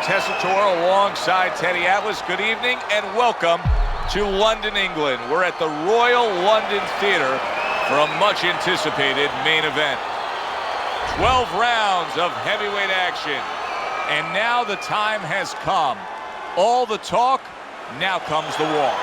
Tessitore alongside Teddy Atlas. Good evening and welcome to London, England. We're at the Royal London Theatre for a much-anticipated main event. 12 rounds of heavyweight action. And now the time has come. All the talk, now comes the walk.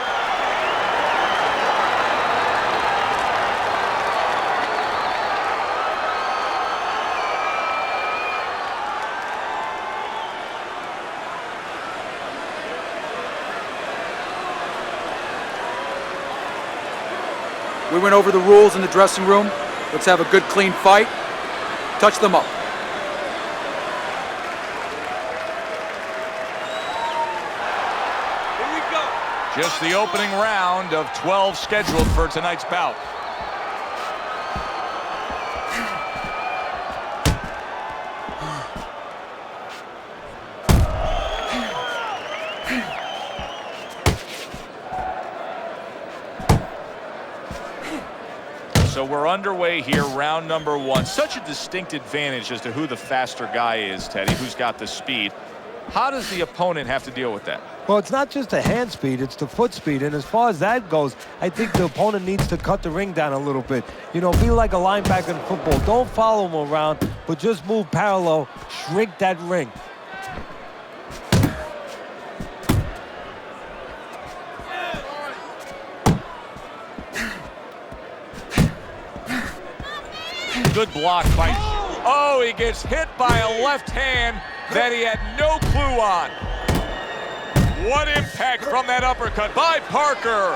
We went over the rules in the dressing room. Let's have a good, clean fight. Touch them up. Here we go. Just the opening round of 12 scheduled for tonight's bout. So we're underway here, round number one. Such a distinct advantage as to who the faster guy is, Teddy, who's got the speed. How does the opponent have to deal with that? Well, it's not just the hand speed, it's the foot speed. And as far as that goes, I think the opponent needs to cut the ring down a little bit. You know, be like a linebacker in football. Don't follow him around, but just move parallel, shrink that ring. Good block by... Oh, he gets hit by a left hand that he had no clue on. What impact from that uppercut by Parker.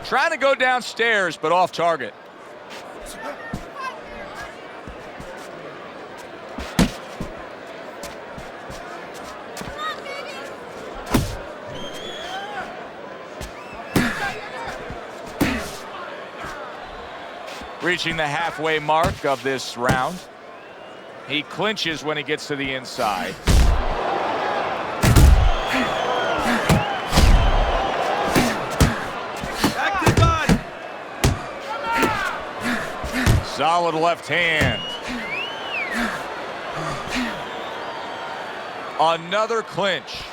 Trying to go downstairs, but off target. Reaching the halfway mark of this round. He clinches when he gets to the inside. Back to God. Solid left hand. Another clinch.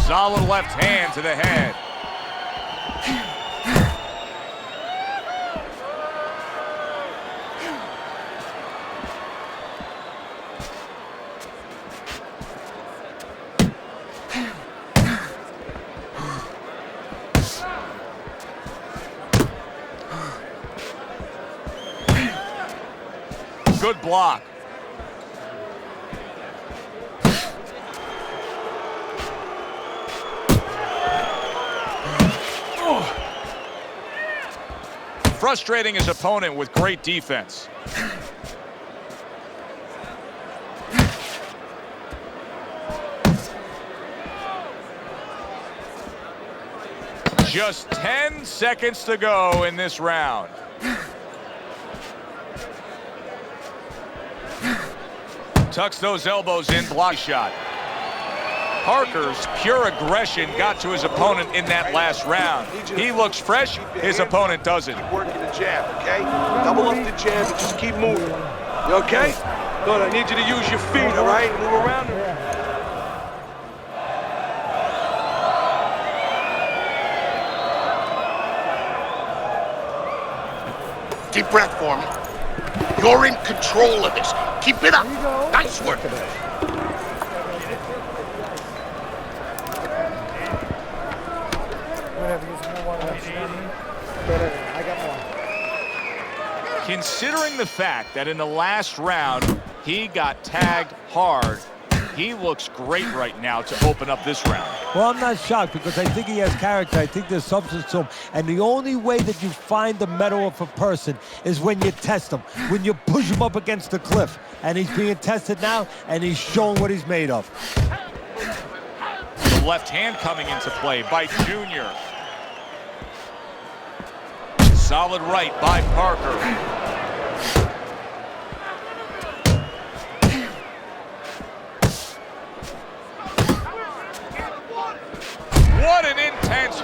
Solid left hand to the head. Good block. Frustrating his opponent with great defense. Just 10 seconds to go in this round. Tucks those elbows in, block shot. Parker's pure aggression got to his opponent in that last round. He looks fresh, his opponent doesn't. Keep working the jab, okay? Double up the jab and just keep moving. You okay? Good, I need you to use your feet, all right? Move around. Deep breath for me. You're in control of this. Keep it up. Nice work. Considering the fact that in the last round he got tagged hard, he looks great right now to open up this round. Well, I'm not shocked because I think he has character. I think there's substance to him. And the only way that you find the mettle of a person is when you test him, when you push him up against the cliff. And he's being tested now, and he's showing what he's made of. The left hand coming into play by Junior. Solid right by Parker.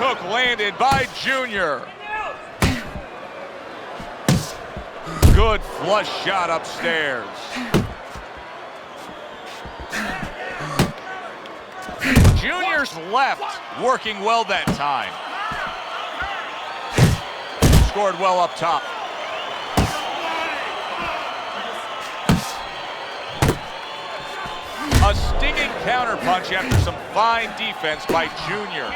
hook landed by Junior. Good flush shot upstairs. Junior's left working well that time. Scored well up top. A stinging counterpunch after some fine defense by Junior.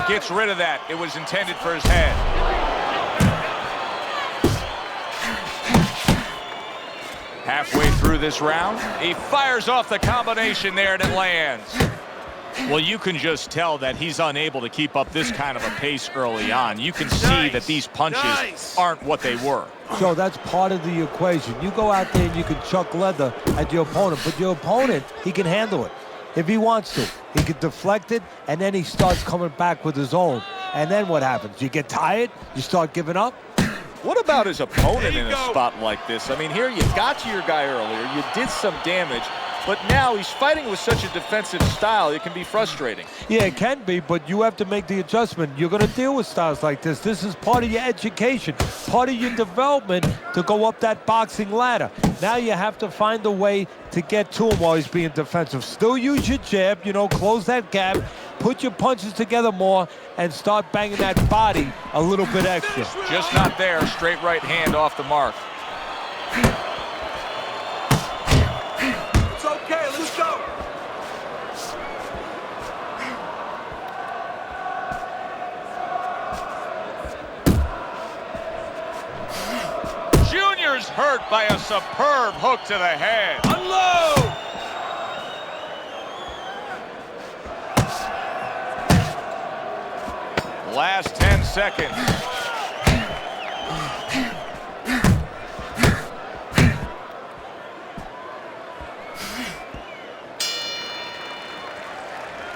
Gets rid of that. It was intended for his head. Halfway through this round, he fires off the combination there and it lands. Well, you can just tell that he's unable to keep up this kind of a pace early on. You can see that these punches aren't what they were. So that's part of the equation. You go out there and you can chuck leather at your opponent, but your opponent, he can handle it. If he wants to, he can deflect it, and then he starts coming back with his own. And then what happens? You get tired? You start giving up? What about his opponent in a spot like this? I mean, here you got to your guy earlier, you did some damage, but now he's fighting with such a defensive style, it can be frustrating. Yeah, it can be, but you have to make the adjustment. You're going to deal with styles like this. This is part of your education, part of your development to go up that boxing ladder. Now you have to find a way to get to him while he's being defensive. Still use your jab, you know, close that gap, put your punches together more, and start banging that body a little bit extra. Just not there. Straight right hand off the mark. It's okay, let's go. Junior's hurt by a superb hook to the head. Unload! Last 10 seconds.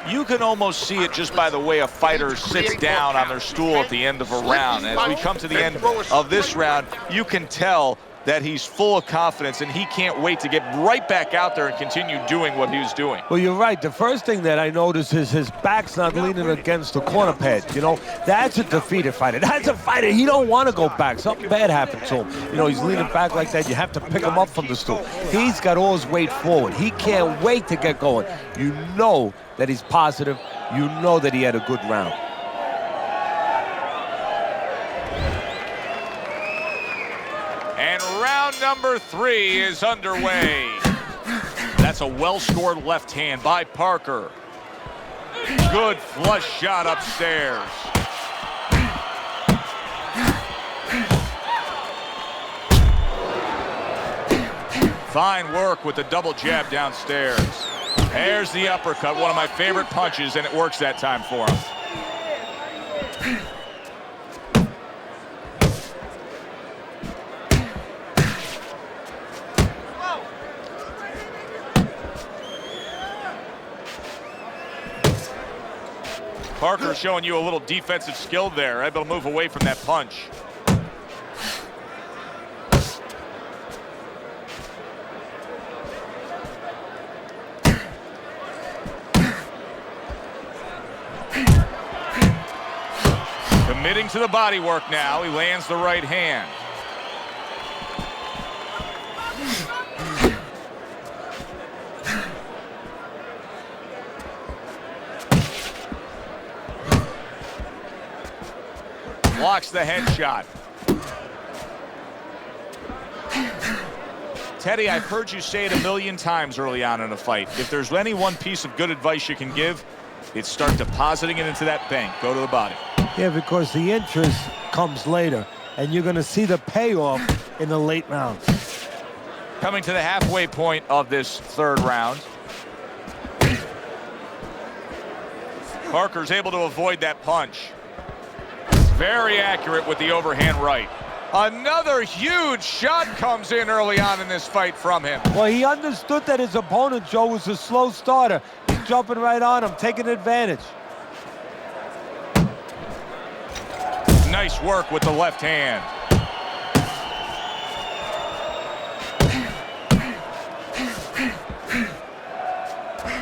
You can almost see it just by the way a fighter sits down on their stool at the end of a round. As we come to the end of this round, you can tell that he's full of confidence and he can't wait to get right back out there and continue doing what he was doing. Well, you're right. The first thing that I notice is his back's not leaning against the corner pad. You know, that's a defeated fighter. That's a fighter. He don't want to go back. Something bad happened to him. You know, he's leaning back like that. You have to pick him up from the stool. He's got all his weight forward. He can't wait to get going. You know that he's positive. You know that he had a good round. And round number 3 is underway. That's a well-scored left hand by Parker. Good flush shot upstairs. Fine work with the double jab downstairs. There's the uppercut, one of my favorite punches, and it works that time for him. Parker showing you a little defensive skill there, able to move away from that punch. Committing to the body work now, he lands the right hand. Blocks the headshot. Teddy, I've heard you say it a million times early on in a fight. If there's any one piece of good advice you can give, it's start depositing it into that bank. Go to the body. Yeah, because the interest comes later, and you're going to see the payoff in the late rounds. Coming to the halfway point of this third round. Parker's able to avoid that punch. Very accurate with the overhand right. Another huge shot comes in early on in this fight from him. Well, he understood that his opponent, Joe, was a slow starter. He's jumping right on him, taking advantage. Nice work with the left hand.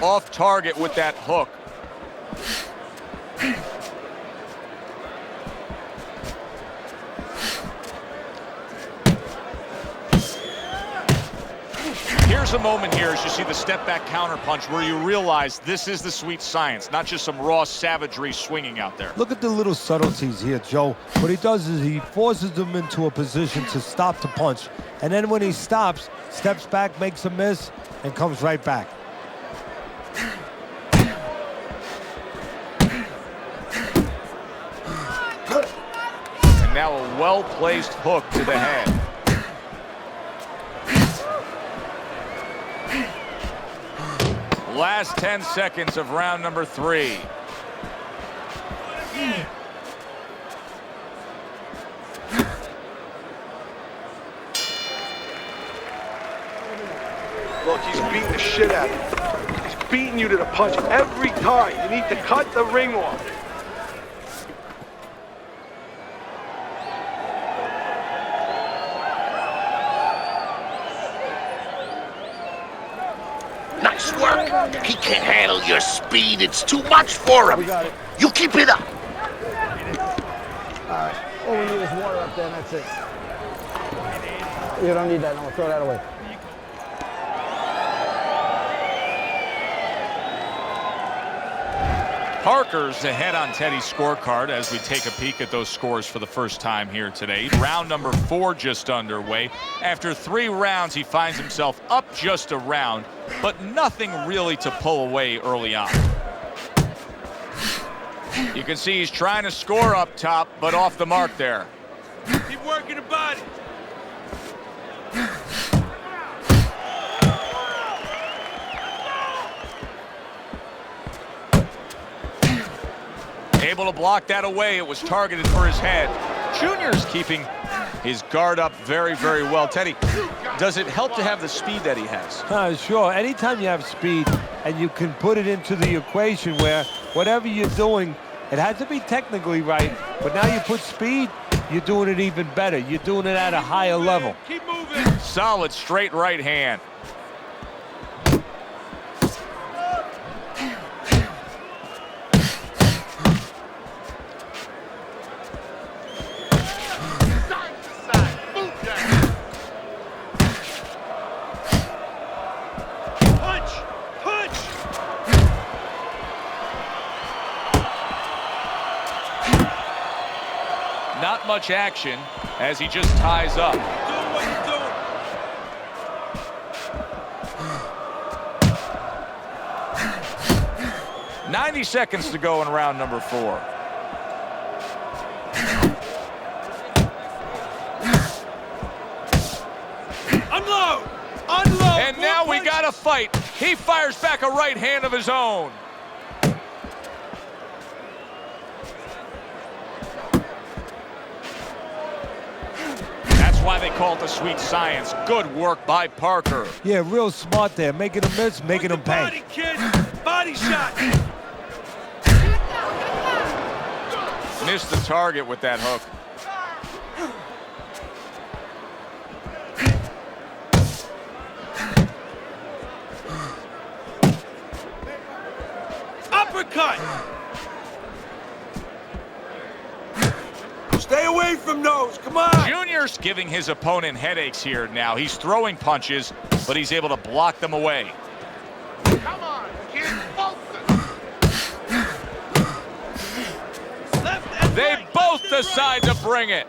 off target with that hook. Here's a moment here as you see the step-back counterpunch where you realize this is the sweet science, not just some raw savagery swinging out there. Look at the little subtleties here, Joe. What he does is he forces them into a position to stop the punch. And then when he stops, steps back, makes a miss, and comes right back. And now a well-placed hook to the head. Last 10 seconds of round number 3. Look, he's beating the shit out of you. He's beating you to the punch every time. You need to cut the ring off. Nice work. He can't handle your speed. It's too much for him. We got it. You keep it up. All right. All we need is water up there, and that's it. You don't need that. No, throw that away. Parker's ahead on Teddy's scorecard as we take a peek at those scores for the first time here today. Round number 4 just underway. After 3 rounds, he finds himself up just a round, but nothing really to pull away early on. You can see he's trying to score up top, but off the mark there. Keep working the body. Able to block that away. It was targeted for his head. Junior's keeping his guard up very, very well. Teddy, does it help to have the speed that he has? Sure. Anytime you have speed and you can put it into the equation where whatever you're doing, it has to be technically right, but now you put speed, you're doing it even better. You're doing it at a higher level. Keep moving. Solid straight right hand. Not much action as he just ties up. Doing what you're doing. 90 seconds to go in round number 4. Unload! Unload! And now we got a fight. He fires back a right hand of his own. Why they call it the sweet science. Good work by Parker. Yeah, real smart there. Making him miss, making him pay. Body, kid. Body shot. Missed the target with that hook. Uppercut. Stay away from those. Come on. Junior's giving his opponent headaches here now. He's throwing punches, but he's able to block them away. Come on, kid. Focus. Left and They right. both Left and decide to bring it.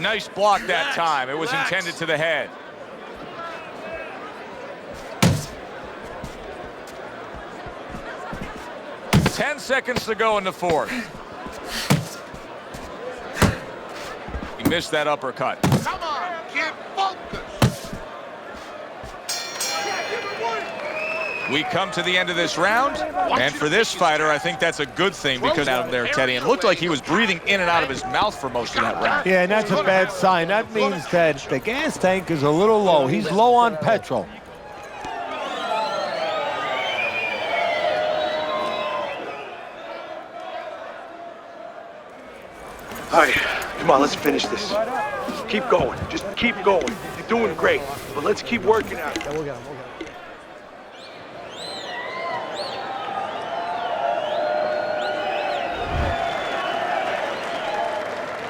Nice block that time. It was Relax. intended to the head. Ten seconds to go in the 4th. He missed that uppercut. Come on, kid. Focus. We come to the end of this round, and for this fighter, I think that's a good thing because out of there, Teddy, it looked like he was breathing in and out of his mouth for most of that round. Yeah, and that's a bad sign. That means that the gas tank is a little low. He's low on petrol. All right, Come on, let's finish this. Keep going. Just keep going. You're doing great. But let's keep working out. Yeah, we'll get him.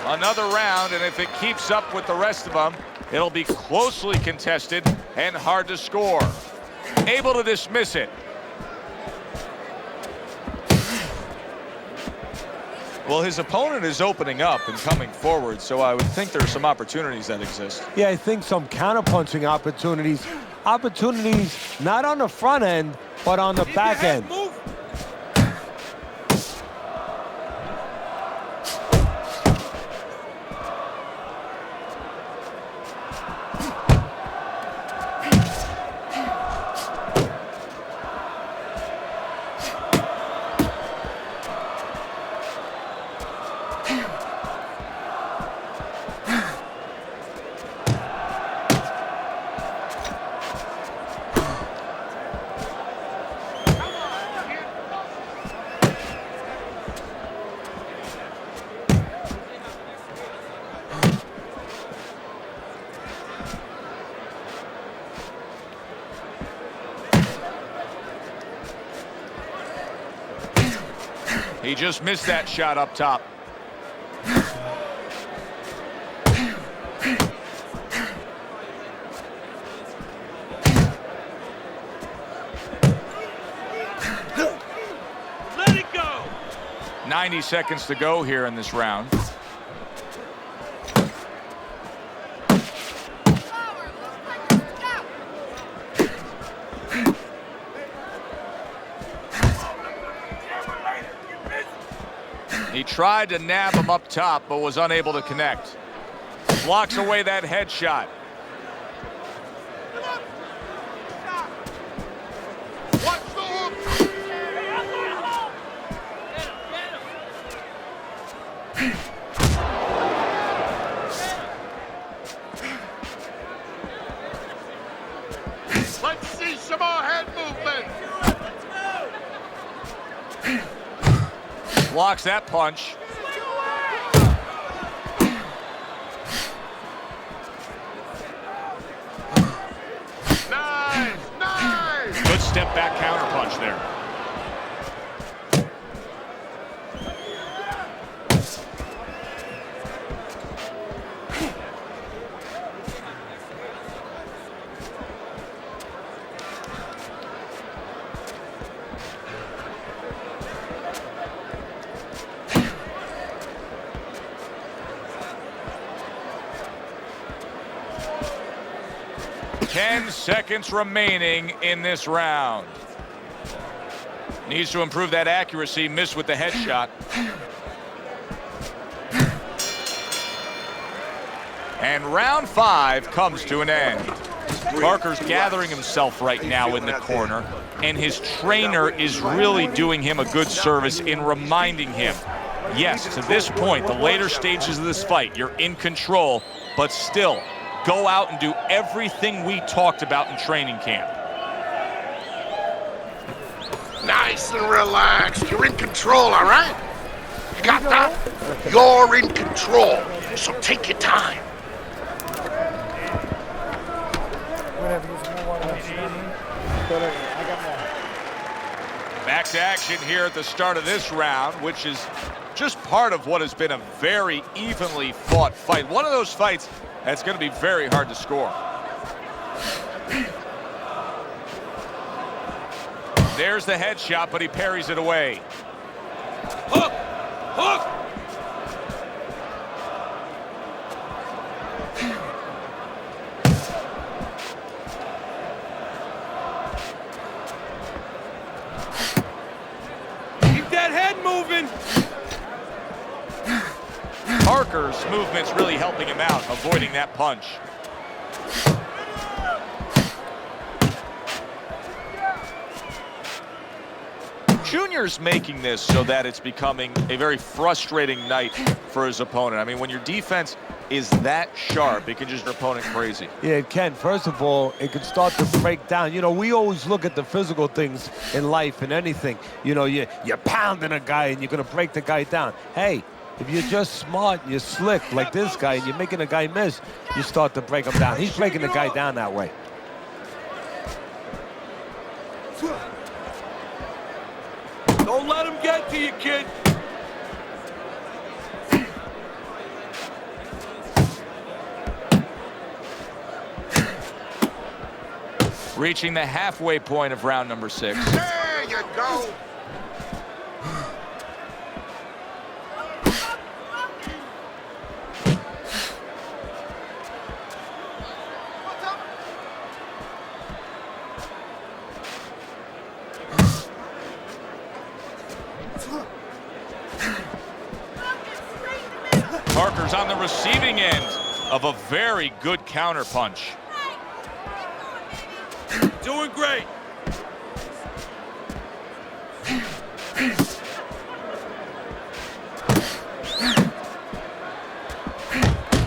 Another round, and if it keeps up with the rest of them, it'll be closely contested and hard to score. Able to dismiss it. Well, his opponent is opening up and coming forward, so I would think there are some opportunities that exist. Yeah, I think some counterpunching opportunities. Opportunities not on the front end, but on the back end. He just missed that shot up top. Let it go! 90 seconds to go here in this round. He tried to nab him up top, but was unable to connect. Blocks away that headshot. Watch the hook! Let's see some more head movement! Blocks that punch. Nice! Nice! Good step back counter punch there. Ten seconds remaining in this round. Needs to improve that accuracy. Missed with the headshot. And round 5 comes to an end. Parker's gathering himself right now in the corner, and his trainer is really doing him a good service in reminding him, yes, to this point, the later stages of this fight, you're in control, but still, go out and do everything we talked about in training camp. Nice and relaxed. You're in control, all right? You got that? You're in control. So take your time. Back to action here at the start of this round, which is just part of what has been a very evenly fought fight. One of those fights that's going to be very hard to score. There's the headshot, but he parries it away. Hook! Hook! Keep that head moving! Parker's movement's really helping him out, avoiding that punch. Junior's making this so that it's becoming a very frustrating night for his opponent. I mean, when your defense is that sharp, it can just your opponent crazy. Yeah, it can. First of all, it can start to break down. You know, we always look at the physical things in life and anything. You know, you're pounding a guy and you're going to break the guy down. Hey, If you're just smart, you're slick like this guy, and you're making a guy miss, you start to break him down. He's breaking the guy down that way. Don't let him get to you, kid. Reaching the halfway point of round number 6. There you go. Parker's on the receiving end of a very good counter punch. Doing great.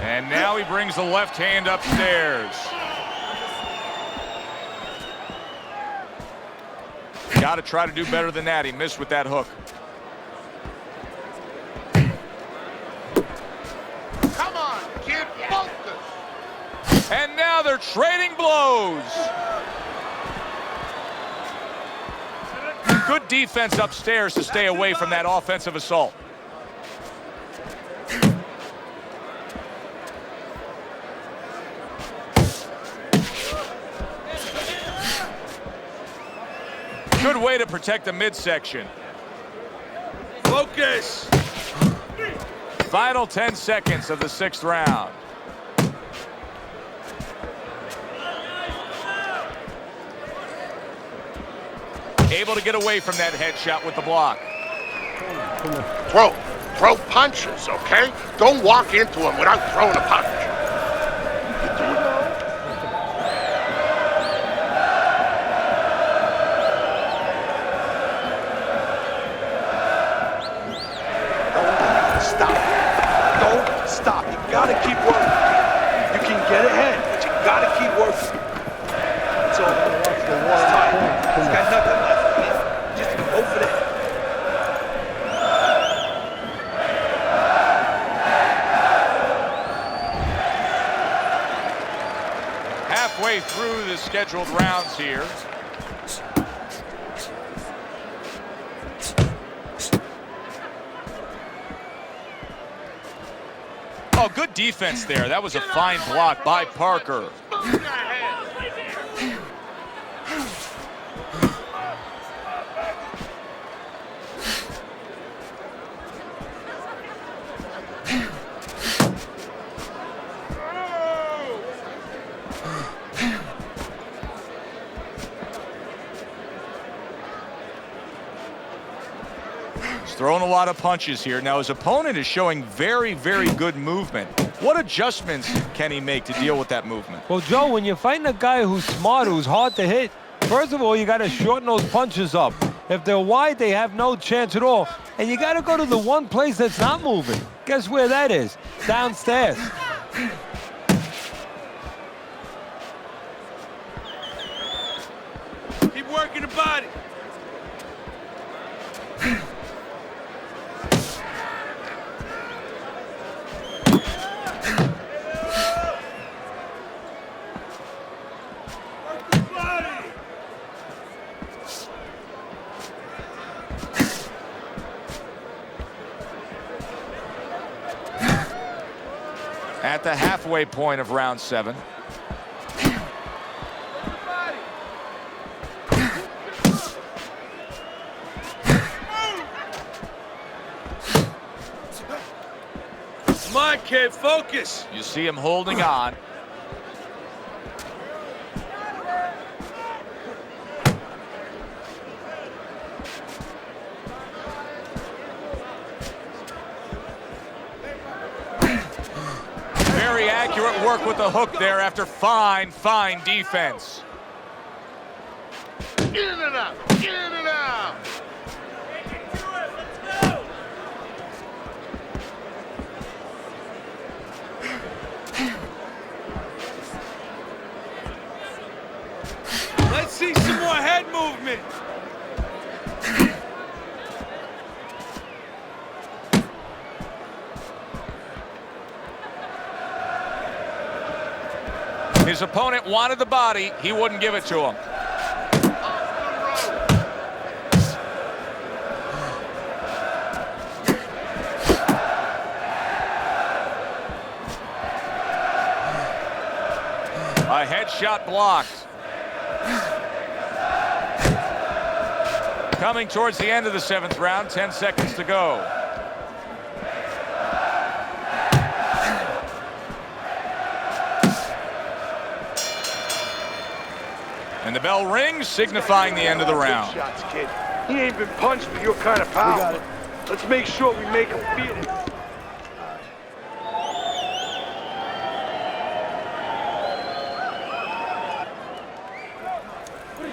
And now he brings the left hand upstairs. Got to try to do better than that. He missed with that hook. Come on, kid, focus. And now they're trading blows. Good defense upstairs to stay away from that offensive assault. Good way to protect the midsection. Focus. Final 10 seconds of the 6th round. Able to get away from that headshot with the block. Throw punches, okay? Don't walk into him without throwing a punch. Don't stop. You gotta keep working. You can get ahead, but you gotta keep working. It's over. It's tight. He's got nothing left. Just go for that. Halfway through the scheduled rounds here. Oh, good defense there. That was a fine block by Parker. Throwing a lot of punches here. Now his opponent is showing very, very good movement. What adjustments can he make to deal with that movement? Well, Joe, when you're fighting a guy who's smart, who's hard to hit, first of all, you got to shorten those punches up. If they're wide, they have no chance at all. And you got to go to the one place that's not moving. Guess where that is? Downstairs. Keep working the body. At the halfway point of round 7. Come on, kid, focus. You see him holding on. Very accurate work with the hook there after fine defense. In and out, in and out. Let's see some more head movement. His opponent wanted the body. He wouldn't give it to him. A headshot blocked. Coming towards the end of the 7th round, 10 seconds to go. And the bell rings, signifying the end of the round. Shots, kid. He ain't been punched with your kind of power. Let's make sure we make him feel it.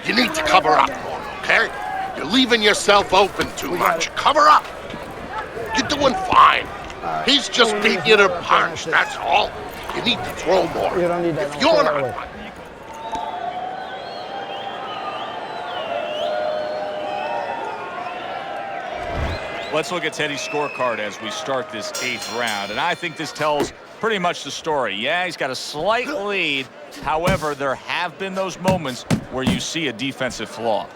You need to cover up more, okay? You're leaving yourself open too much. Cover up. You're doing fine. He's just beating you to punch, that's all. You need to throw more. You don't need that. If you're not... Let's look at Teddy's scorecard as we start this 8th round. And I think this tells pretty much the story. Yeah, he's got a slight lead. However, there have been those moments where you see a defensive flaw.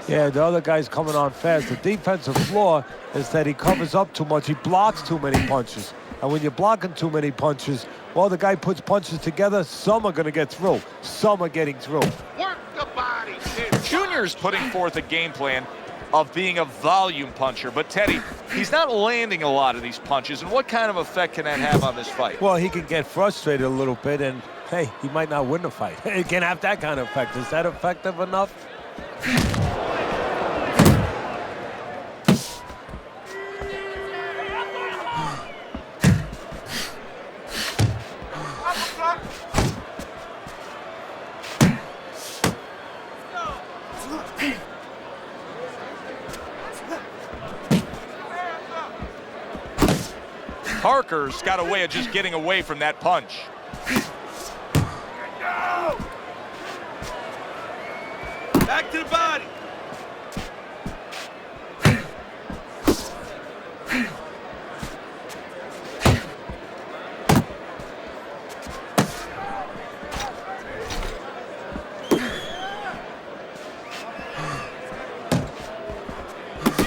Yeah, the other guy's coming on fast. The defensive flaw is that he covers up too much. He blocks too many punches. And when you're blocking too many punches, well, the guy puts punches together. Some are going to get through. Some are getting through. Work the body, kid. Junior's putting forth a game plan of being a volume puncher. But, Teddy, he's not landing a lot of these punches. And what kind of effect can that have on this fight? Well, he can get frustrated a little bit, and, hey, he might not win the fight. It can have that kind of effect. Is that effective enough? Parker's got a way of just getting away from that punch. Back to the body.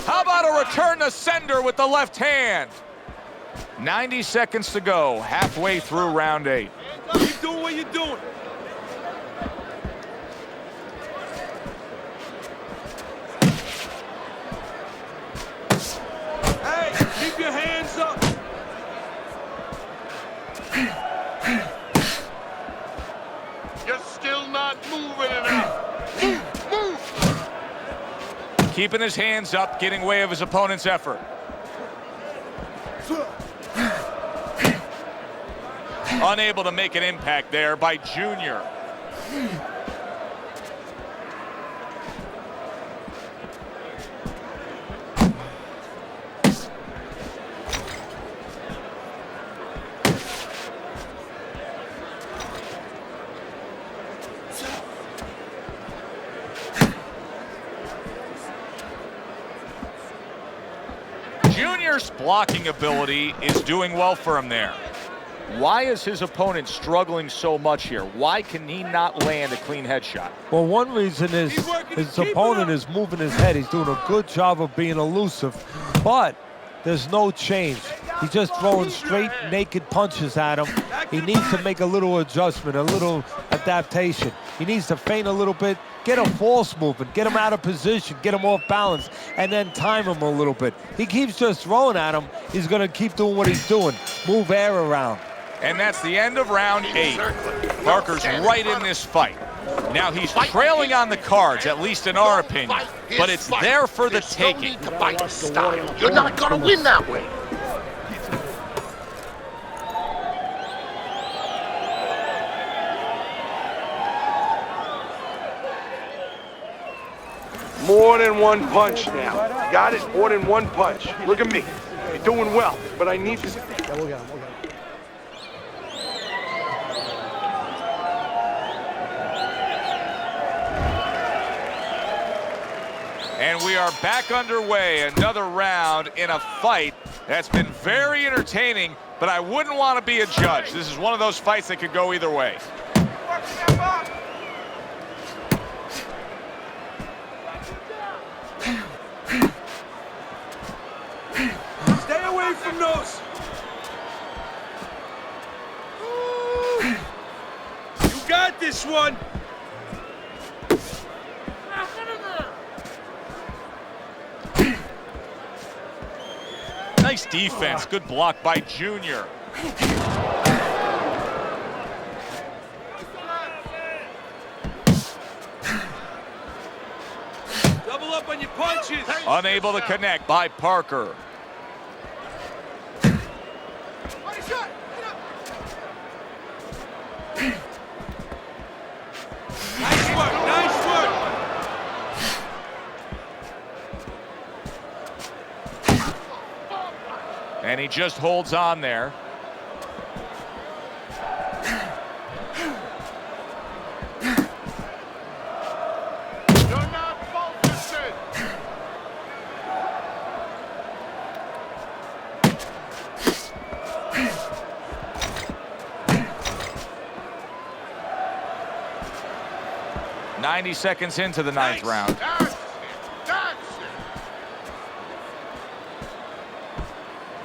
How about a return to sender with the left hand? 90 seconds to go, halfway through round 8. Keep doing what you're doing. Hey, keep your hands up. You're still not moving enough. Move. Keeping his hands up, getting way of his opponent's effort. Unable to make an impact there by Junior. Junior's blocking ability is doing well for him there. Why is his opponent struggling so much here? Why can he not land a clean headshot? Well, one reason is his opponent is moving his head. He's doing a good job of being elusive, but there's no change. He's just throwing straight, naked punches at him. He needs to make a little adjustment, a little adaptation. He needs to feint a little bit, get a false movement, get him out of position, get him off balance, and then time him a little bit. He keeps just throwing at him. He's going to keep doing what he's doing, move air around. And that's the end of round 8. Parker's right in this fight. Now he's trailing on the cards, at least in our opinion, but it's there for the taking. To fight style. You're not gonna win that way. More than one punch now. Got it? More than one punch. Look at me. You're doing well, but I need to... Yeah, we'll get him. And we are back underway. Another round in a fight that's been very entertaining, but I wouldn't want to be a judge. This is one of those fights that could go either way. Stay away from those. You got this one. Nice defense. Good block by Junior. Double up on your punches. Unable to connect by Parker. Nice work, nice work. And he just holds on there. You're not focusing. .90 seconds into the ninth round. That's it. That's it.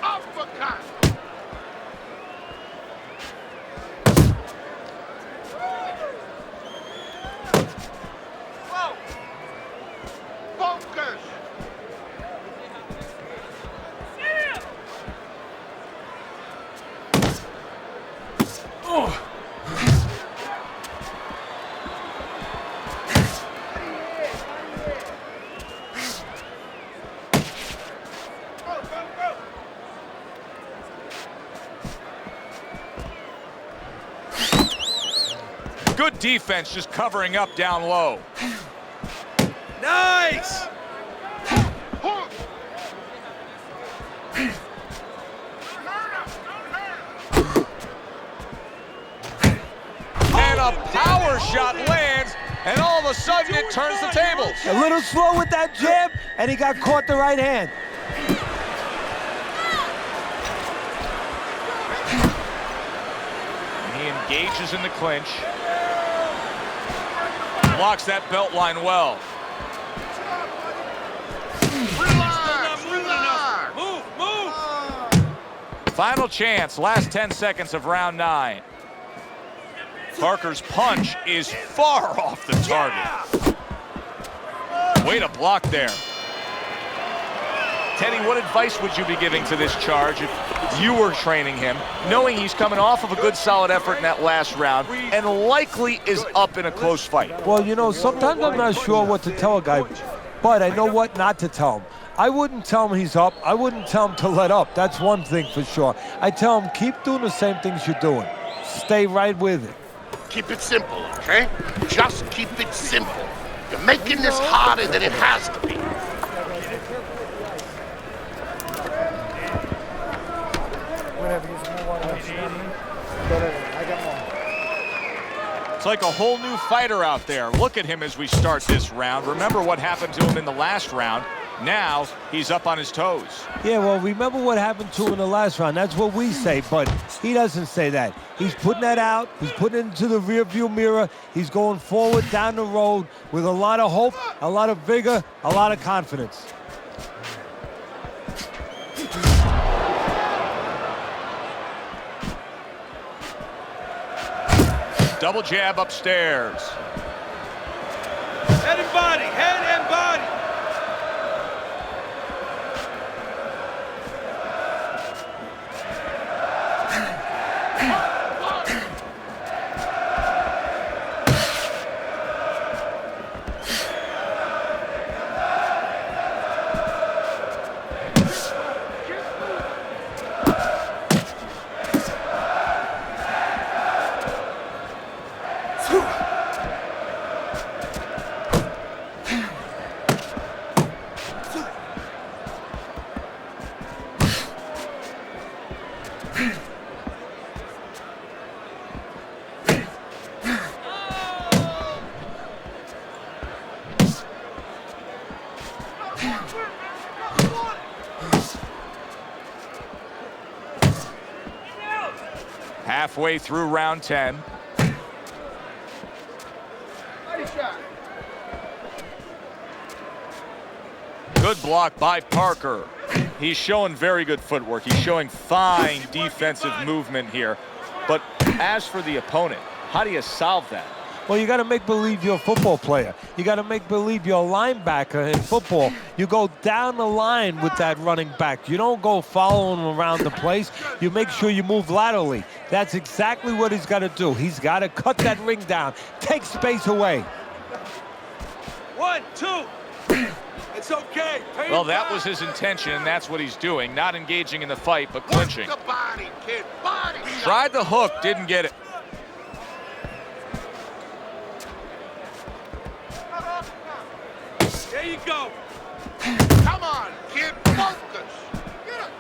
Uppercut. Whoa. Focus. Good defense, just covering up down low. Nice. And a power shot lands, and all of a sudden it turns the tables. A little slow with that jab, and he got caught the right hand. He engages in the clinch. Blocks that belt line well. Relax. Relax. Move, move. Final chance, last 10 seconds of round 9. Parker's punch is far off the target. Way to block there. Teddy, what advice would you be giving to this charge if you were training him, knowing he's coming off of a good solid effort in that last round and likely is up in a close fight? Well, you know, sometimes I'm not sure what to tell a guy, but I know what not to tell him. I wouldn't tell him he's up. I wouldn't tell him to let up. That's one thing for sure. I tell him, keep doing the same things you're doing. Stay right with it. Keep it simple, okay? Just keep it simple. You're making this harder than it has to be. It's like a whole new fighter out there. Look at him as we start this round. Remember what happened to him in the last round. Now he's up on his toes. Yeah, well, remember what happened to him in the last round. That's what we say, but he doesn't say that. He's putting that out. He's putting it into the rearview mirror. He's going forward down the road with a lot of hope, a lot of vigor, a lot of confidence. Double jab upstairs. Head and body, head and body. Halfway through round 10. Good block by Parker. He's showing very good footwork. He's showing fine defensive movement here. But as for the opponent, how do you solve that? Well, you got to make believe you're a football player. You got to make believe you're a linebacker in football. You go down the line with that running back. You don't go following him around the place. You make sure you move laterally. That's exactly what he's got to do. He's got to cut that ring down, take space away. 1, 2. It's okay. Well, that was his intention, and that's what he's doing. Not engaging in the fight, but clinching. Work the body, kid. Body. Tried the hook, didn't get it. There you go. Come on, kid. Focus. Get up.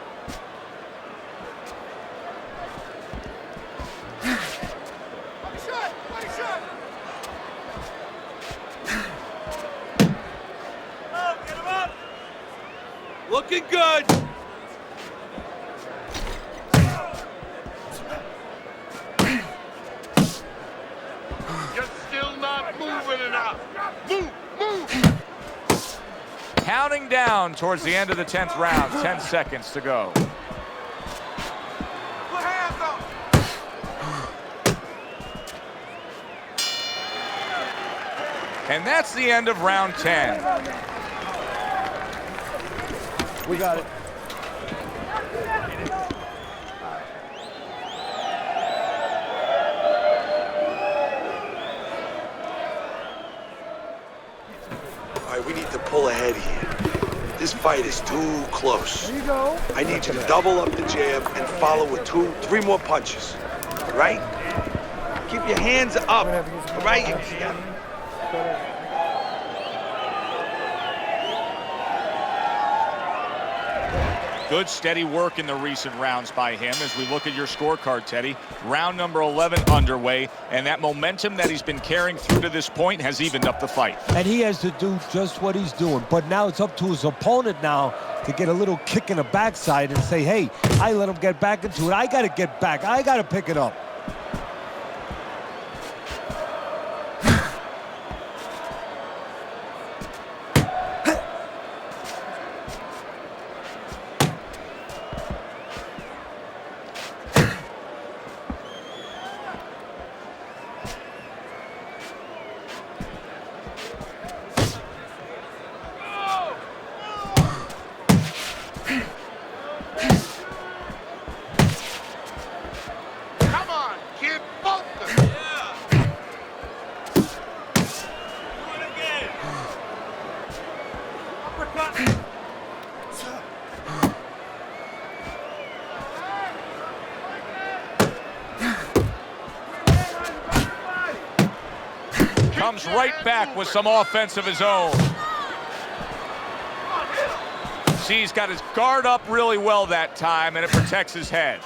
Looking good. You're still not moving enough. Move. Counting down towards the end of the 10th round. 10 seconds to go. Put hands up. And that's the end of round 10. We got it. All right, we need to pull ahead here. This fight is too close. There you go. I need you to double up the jab and follow with 2, 3 more punches. All right? Keep your hands up. All right? You got it. Good steady work in the recent rounds by him. As we look at your scorecard, Teddy, round number 11 underway, and that momentum that he's been carrying through to this point has evened up the fight. And he has to do just what he's doing. But now it's up to his opponent now to get a little kick in the backside and say, hey, I let him get back into it. I got to get back. I got to pick it up. Come on, kid. Focus. Comes right back with some offense of his own. See, he's got his guard up really well that time, and it protects his head.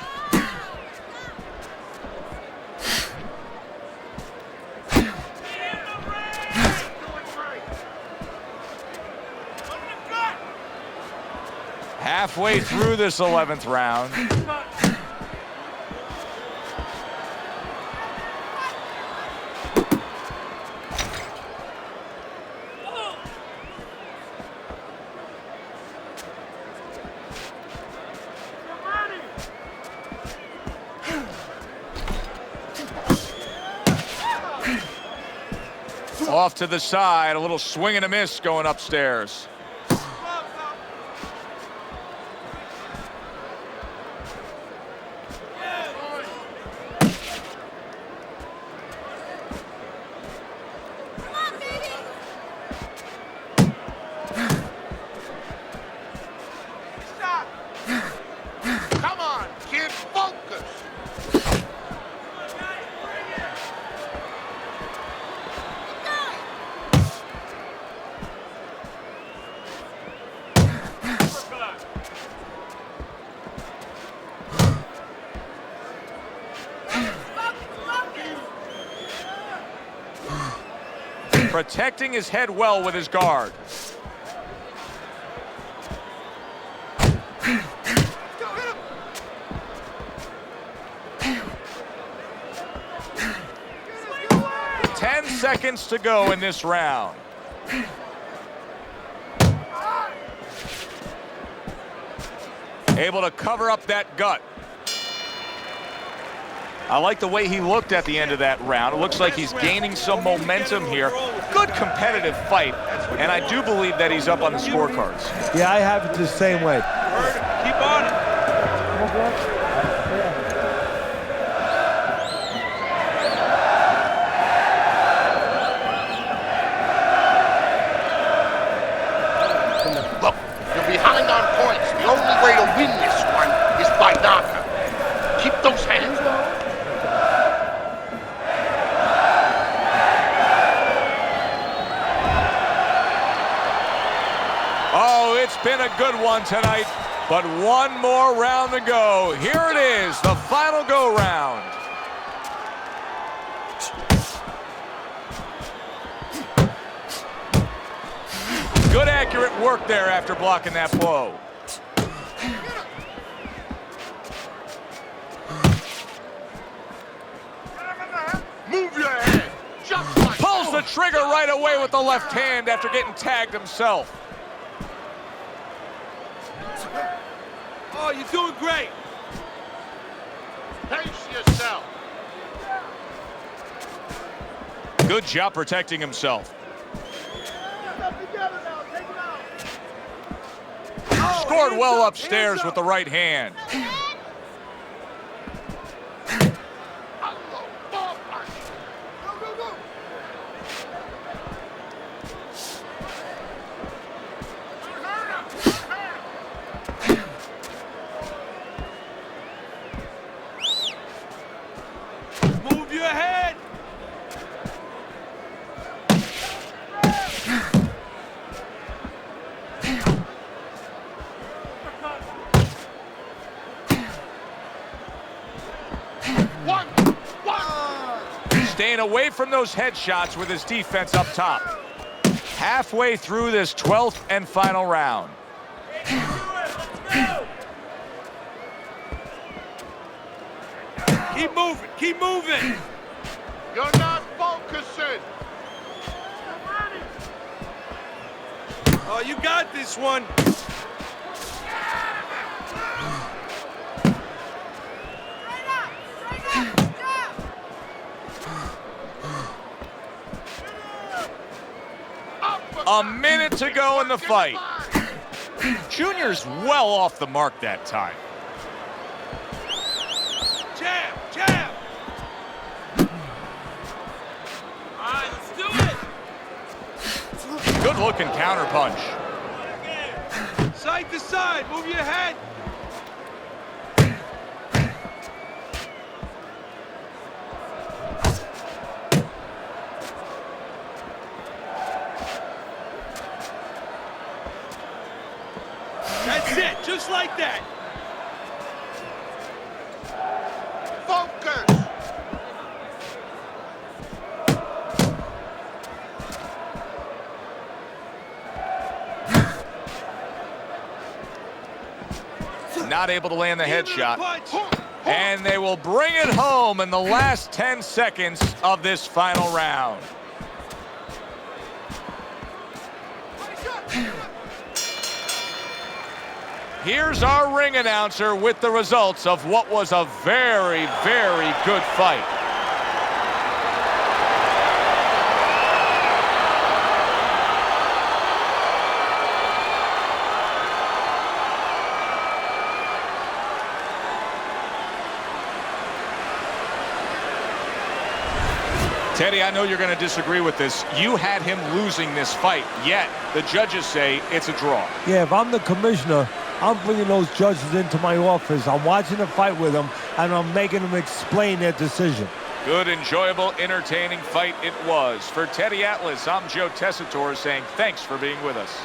Halfway through this 11th round. Off to the side, a little swing and a miss going upstairs. Come on, kid. Focus. Protecting his head well with his guard. 10 seconds to go in this round. Able to cover up that gut. I like the way he looked at the end of that round. It looks like he's gaining some momentum here. Good competitive fight, and I do believe that he's up on the scorecards. Yeah, I have it the same way. Keep on it. Look, you're behind on points. The only way to win this one is by knockout. Keep those hands low. Oh, it's been a good one tonight, but one more round to go. Here it is, the final go-round. Good accurate work there after blocking that blow. Move your head. Just like Pulls the trigger right away with the left hand after getting tagged himself. Oh, you're doing great. Pace yourself. Good job protecting himself. Scored well upstairs with the right hand. Move your head. Staying away from those headshots with his defense up top. Halfway through this 12th and final round. Keep moving. Keep moving. You're not focusing. Oh, you got this one. A minute to go in the fight. Junior's well off the mark that time. Jab, jab. All right, let's do it. Good looking counter punch. Side to side, move your head. That's it, just like that. Focus. Not able to land the headshot. Punch. And they will bring it home in the last 10 seconds of this final round. Here's our ring announcer with the results of what was a very, very good fight. Teddy, I know you're going to disagree with this. You had him losing this fight, yet the judges say it's a draw. Yeah, if I'm the commissioner, I'm bringing those judges into my office. I'm watching the fight with them, and I'm making them explain their decision. Good, enjoyable, entertaining fight it was. For Teddy Atlas, I'm Joe Tessitore saying thanks for being with us.